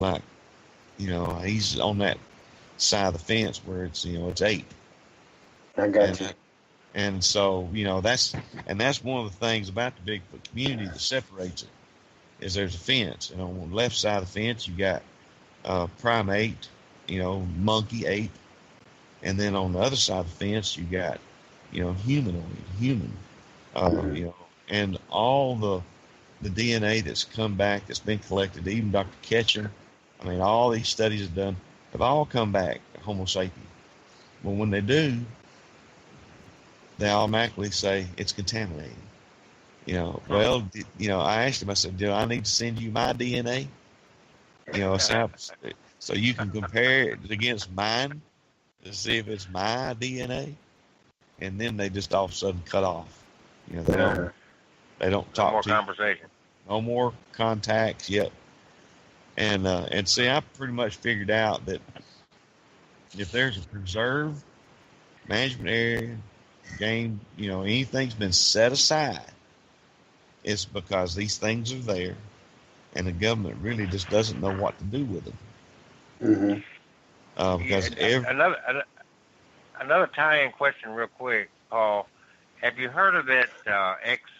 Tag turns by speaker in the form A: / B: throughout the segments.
A: like, he's on that side of the fence where it's 8.
B: I got you.
A: And so, that's one of the things about the Bigfoot community that separates it, is there's a fence. And on the left side of the fence, you got primate, monkey, ape. And then on the other side of the fence, you got, humanoid, human. And all the DNA that's come back, that's been collected, even Dr. Ketchum, I mean, all these studies have all come back Homo sapien. But when they do, they automatically say it's contaminated. Well, I asked him, I said, do I need to send you my DNA? So you can compare it against mine to see if it's my DNA. And then they just all of a sudden cut off. They don't talk
C: more
A: to you.
C: Conversation.
A: No more contacts. Yep. And see, I pretty much figured out that if there's a preserve management area, game, anything's been set aside, it's because these things are there, and the government really just doesn't know what to do with them. Because
C: another tie-in question, real quick, Paul. Have you heard of that ex-police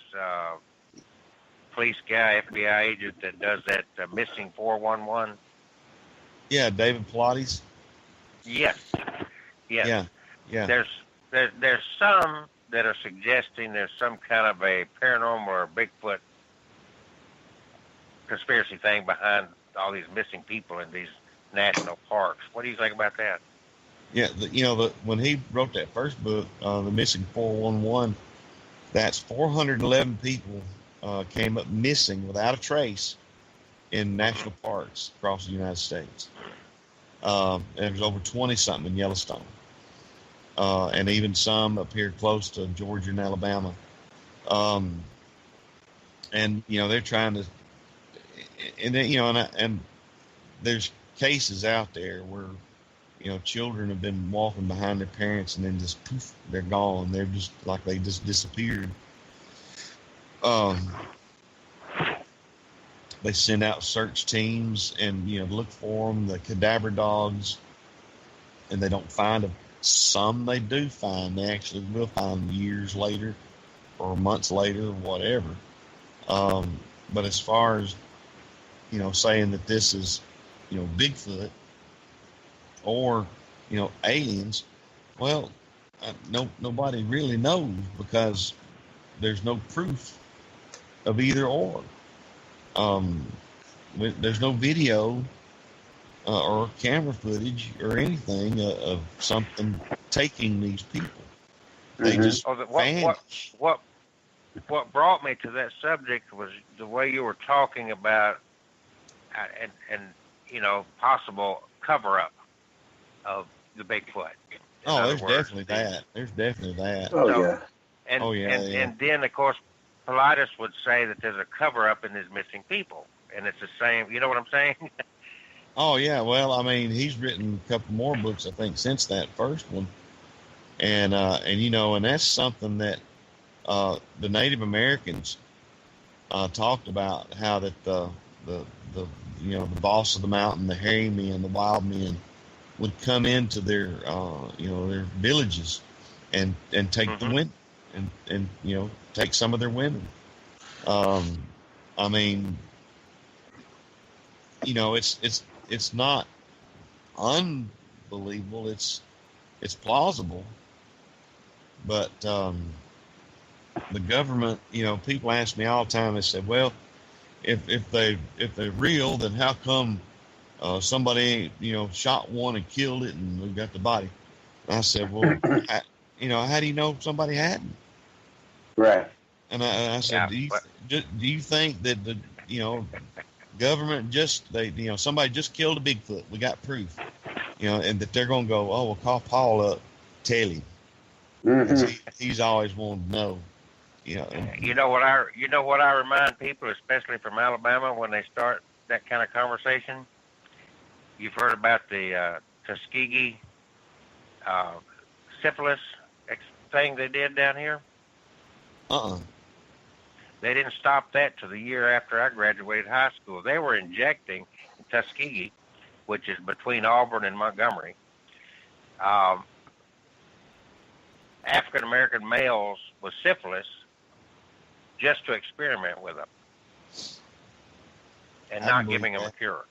C: guy, FBI agent that does that missing 411?
A: Yeah, David Pilates.
C: Yes.
A: Yeah.
C: There's some that are suggesting there's some kind of a paranormal or Bigfoot conspiracy thing behind all these missing people in these national parks. What do you think about that?
A: Yeah, when he wrote that first book, The Missing 411, that's 411 people came up missing without a trace in national parks across the United States. And there's over 20-something in Yellowstone. And even some up here close to Georgia and Alabama. And, they're trying to, and then, and there's cases out there where, children have been walking behind their parents and then just poof, they're gone. They're just like they just disappeared. They send out search teams and, look for them, the cadaver dogs, and they don't find them. Some they do find. They actually will find years later or months later or whatever. But as far as, saying that this is, Bigfoot or, aliens, well, nobody really knows because there's no proof of either or. There's no video or camera footage or anything of something taking these people. They just vanish.
C: What brought me to that subject was the way you were talking about and possible cover-up of the Bigfoot.
A: Oh, there's definitely that. There's definitely that.
C: And then, of course, Pilatus would say that there's a cover-up in his missing people. And it's the same, you know what I'm saying?
A: Oh, yeah. Well, I mean, he's written a couple more books, I think, since that first one. And that's something that the Native Americans talked about, how that the boss of the mountain, the hairy men, the wild men, would come into their their villages and take the women and take some of their women. I mean, it's not unbelievable. It's plausible, but the government, people ask me all the time. They said, "Well, if they're real, then how come somebody shot one and killed it, and we got the body?" And I said, "Well, how do you know somebody hadn't?"
B: Right.
A: And I said, do you think that the government somebody just killed a Bigfoot? We got proof, and that they're gonna go, oh, we'll call Paul up, tell him. He's always wanted to know.
C: You know what I remind people, especially from Alabama, when they start that kind of conversation. You've heard about the Tuskegee syphilis thing they did down here. They didn't stop that till the year after I graduated high school. They were injecting in Tuskegee, which is between Auburn and Montgomery, African American males with syphilis just to experiment with them and not giving them a cure.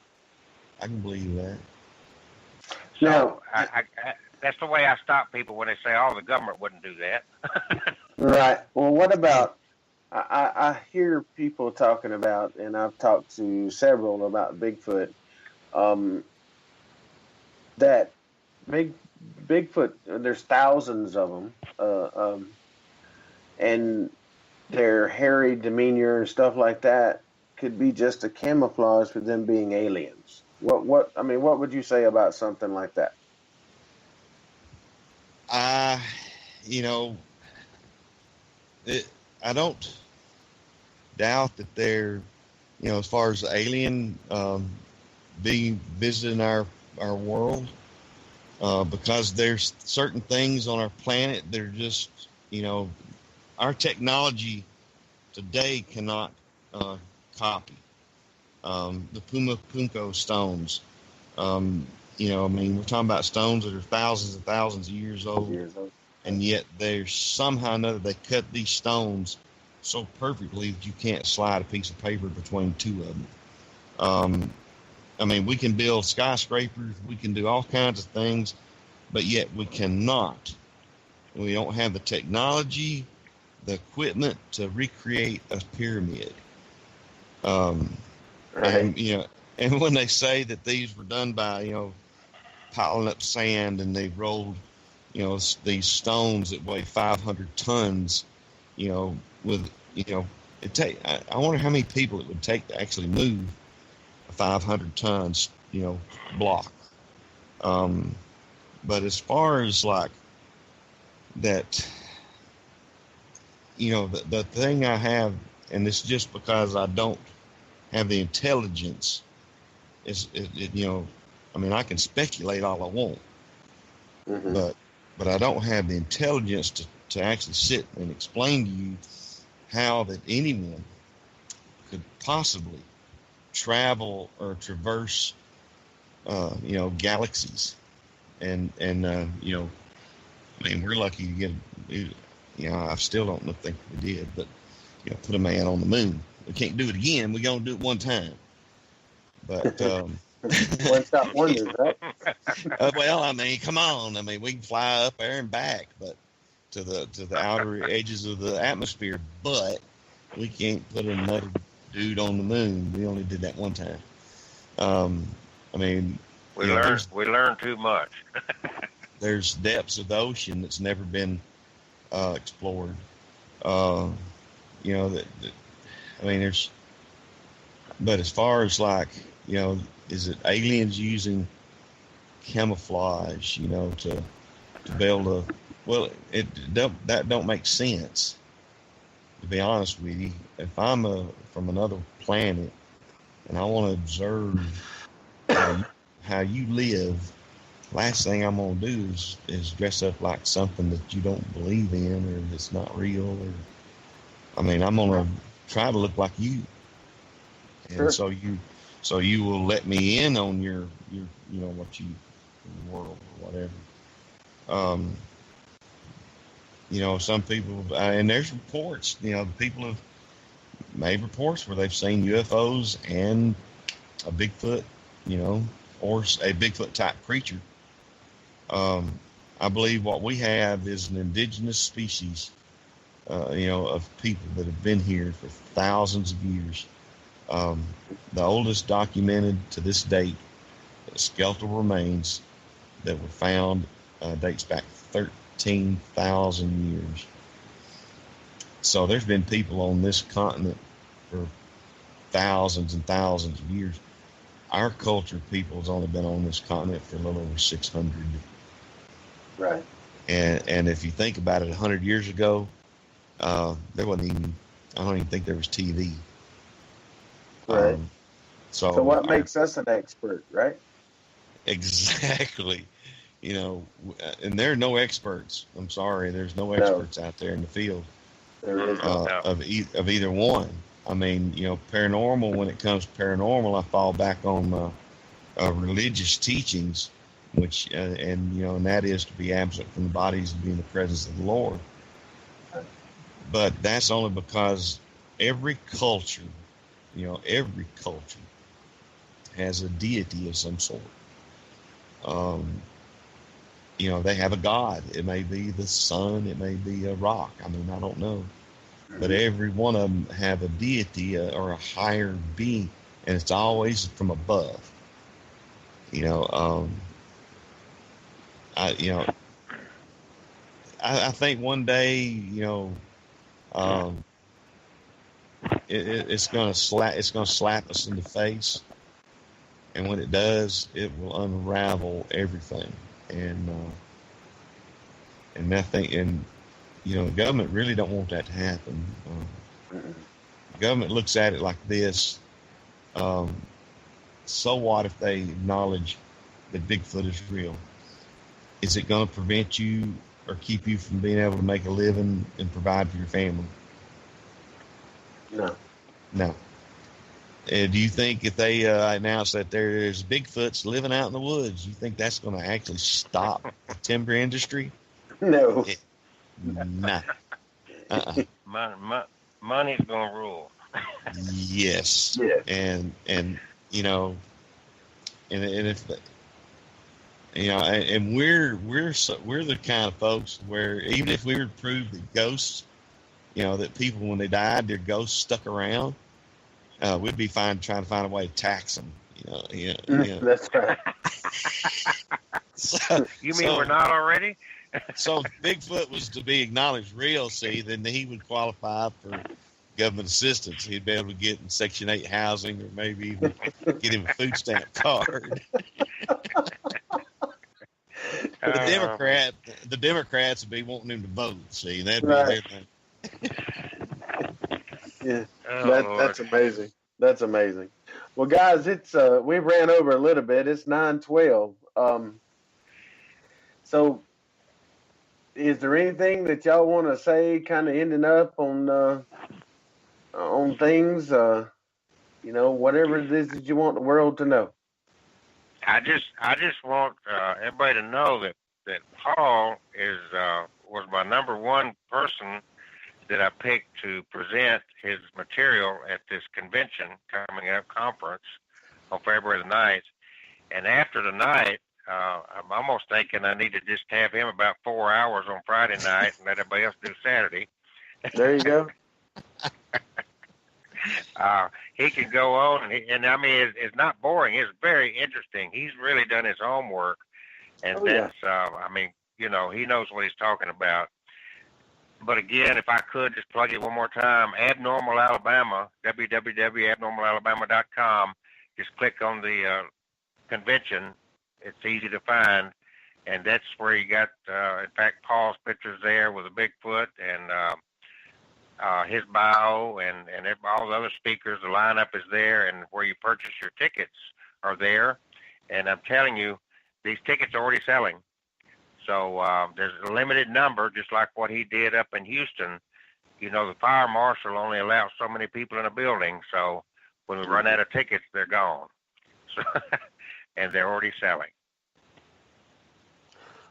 A: I can believe that.
C: So
B: Now,
C: I that's the way I stop people when they say, "Oh, the government wouldn't do that."
B: right. Well, what about? I hear people talking about, and I've talked to several about Bigfoot. That Bigfoot, there's thousands of them, and their hairy demeanor and stuff like that could be just a camouflage for them being aliens. What would you say about something like that?
A: I don't doubt that they're, as far as the alien being visiting our world, because there's certain things on our planet that are just, our technology today cannot copy. The Punko stones, we're talking about stones that are thousands and thousands of years old, and yet there's somehow or another they cut these stones so perfectly that you can't slide a piece of paper between two of them. We can build skyscrapers, we can do all kinds of things, but yet we cannot. We don't have the technology, the equipment to recreate a pyramid.
B: Right.
A: And when they say that these were done by, piling up sand and they rolled, these stones that weigh 500 tons, with, it take. I wonder how many people it would take to actually move a 500 tons, block. But as far as like that, the thing I have, and it's just because I don't have the intelligence, I can speculate all I want,
B: Mm-hmm.
A: but I don't have the intelligence to actually sit and explain to you how that anyone could possibly travel or traverse, galaxies, and we're lucky to get, I still don't think we did, but put a man on the moon. We can't do it again. We're gonna do it one time, but
B: One stop wonders, right?
A: well, come on. We can fly up there and back, but to the outer edges of the atmosphere, but we can't put another dude on the moon. We only did that one time.
C: We learned too much.
A: There's depths of the ocean that's never been explored. There's, but as far as like, is it aliens using camouflage, to be able to, well, that don't make sense, to be honest with you. If I'm from another planet and I want to observe how you live, last thing I'm going to do is dress up like something that you don't believe in or that's not real. Or, I'm going to try to look like you. And
B: Sure.
A: so you will let me in on your what you, world or whatever. Some people, and there's reports, people have made reports where they've seen UFOs and a Bigfoot, or a Bigfoot type creature. I believe what we have is an indigenous species, of people that have been here for thousands of years. The oldest documented to this date skeletal remains that were found dates back 13,000 years. So there's been people on this continent for thousands and thousands of years. Our culture, people, has only been on this continent for a little over 600.
B: Right.
A: And if you think about it, 100 years ago, there wasn't even, I don't even think there was TV.
B: Right.
A: So
B: what makes us an expert, right?
A: Exactly. And there are no experts. I'm sorry, there's no experts out there in the field.
B: There is
C: No.
A: of either one. I mean, paranormal. When it comes to paranormal, I fall back on religious teachings, which and that is to be absent from the bodies and be in the presence of the Lord. But that's only because every culture has a deity of some sort. They have a god. It may be the sun. It may be a rock. I mean, I don't know. But every one of them have a deity or a higher being, and it's always from above. I think one day, it's gonna slap us in the face, and when it does, it will unravel everything. And the government really don't want that to happen. The government looks at it like this. So what if they acknowledge that Bigfoot is real? Is it going to prevent you or keep you from being able to make a living and provide for your family? No. Do you think if they announce that there's Bigfoots living out in the woods, you think that's going to actually stop the timber industry?
B: No.
A: No.
C: Money's going to rule.
A: Yes.
B: Yeah.
A: And if and we're the kind of folks where even if we were to prove that ghosts, that people when they died, their ghosts stuck around, we'd be trying to find a way to tax them.
B: That's right.
C: You mean we're not already?
A: So if Bigfoot was to be acknowledged real, then he would qualify for government assistance. He'd be able to get in Section 8 housing, or maybe even get him a food stamp card. The Democrats would be wanting him to vote. See, that'd be
B: right.
A: their thing.
B: Yeah,
C: that's
B: amazing. That's amazing. Well, guys, it's we ran over a little bit. It's 9:12. So, is there anything that y'all want to say, kind of ending up on things? Whatever it is that you want the world to know.
C: I just want everybody to know that Paul was my number one person that I picked to present his material at this convention coming up conference on February the 9th. And after the night, I'm almost thinking I need to just have him about 4 hours on Friday night and let everybody else do Saturday.
B: There you go.
C: He can go on, and I mean, it's not boring. It's very interesting. He's really done his homework, and I mean, he knows what he's talking about. But again, if I could just plug it one more time, Abnormal Alabama, www.abnormalalabama.com. Just click on the convention. It's easy to find, and that's where you got, in fact, Paul's pictures there with a Bigfoot and his bio and all the other speakers. The lineup is there, and where you purchase your tickets are there. And I'm telling you, these tickets are already selling. So there's a limited number, just like what he did up in Houston. The fire marshal only allows so many people in a building. So when we run out of tickets, they're gone. So, and they're already selling.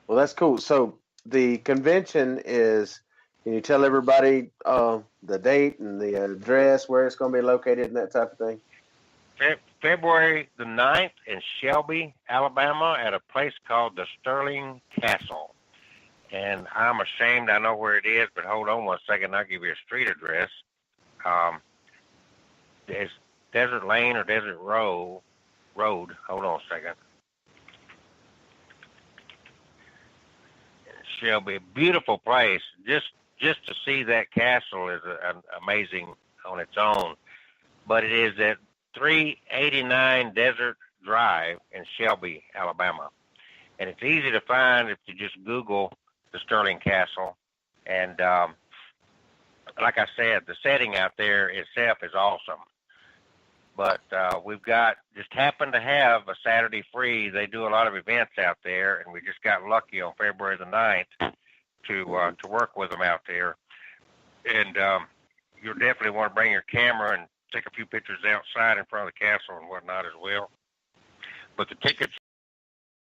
B: Well, that's cool. So the convention is, can you tell everybody the date and the address, where it's going to be located and that type of thing?
C: February the 9th in Shelby, Alabama, at a place called the Sterling Castle. And I'm ashamed I know where it is, but hold on one second. I'll give you a street address. It's Desert Lane or Desert Road. Hold on a second. Shelby, beautiful place. Just to see that castle is amazing on its own. But it is at 389 Desert Drive in Shelby, Alabama. And it's easy to find if you just Google the Sterling Castle. And like I said, the setting out there itself is awesome. But we've just happened to have a Saturday free. They do a lot of events out there, and we just got lucky on February the 9th to work with them out there. And you'll definitely want to bring your camera and take a few pictures outside in front of the castle and whatnot as well. But the tickets